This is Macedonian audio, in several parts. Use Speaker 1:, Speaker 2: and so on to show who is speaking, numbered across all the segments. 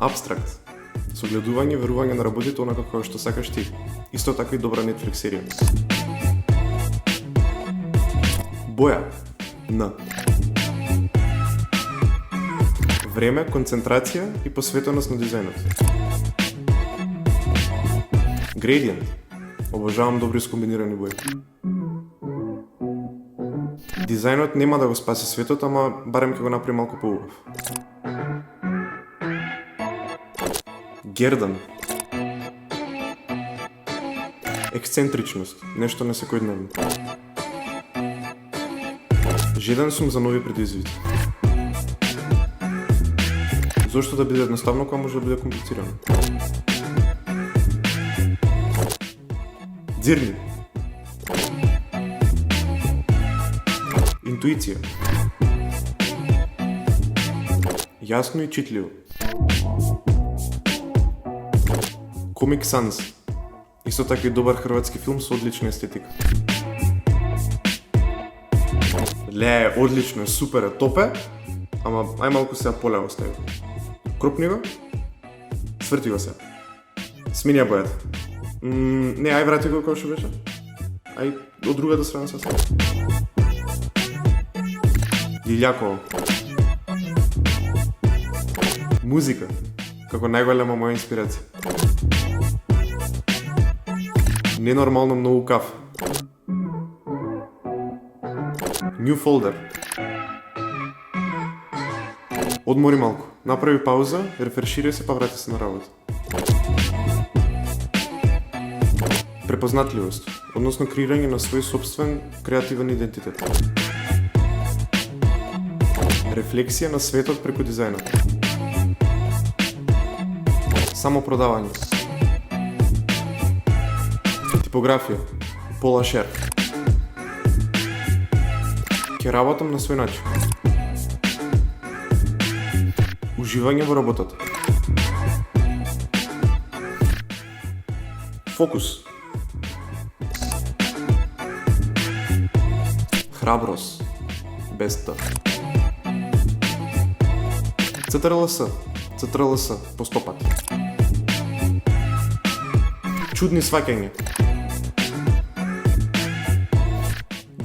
Speaker 1: Абстракт. Согледување и верување на работите онака како што сакаш ти. Исто така и добра Netflix серија. Боја. Н. Време, концентрација и посветеност на дизајнот. Gradient. Обожавам добри скомбинирани бои. Дизајнот нема да го спаси светот, ама барем ќе го направи малку поубав. Гердан. Ексцентричност, нешто несекојдневно. Жеден сум за нови предизвици. Зошто да биде едноставно кога може да биде комплицирано? Дзирни. Интуиција. Јасно и читливо. Comic Sans. Исто така и добар хрватски филм со одлична естетика. Ле, одлично е, супер е, топ е, ама ај малку сега поле остави. Крупни го, сврти го сега. Смени ја бојата. Не, ај врати го како што беше. Ај од другата страна се стави. Лилјаково. Музика, како најголема моја инспирација. Ненормално многу кафе. New folder. Одмори малку, направи пауза, рефреширај се па врати се на работа. Препознатливост, односно креирање на свој собствен креативен идентитет. Рефлексија на светот преку дизајнот. Самопродавање. Типографија. Пола Шер. Ке работам на свој начин. Уживање во работата. Фокус. Храброст. Без Т. ЦТРЛС. ЦТРЛС. Постопат. Чудни сваќања.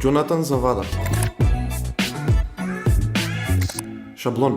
Speaker 1: Џонатан Завада. Шаблон.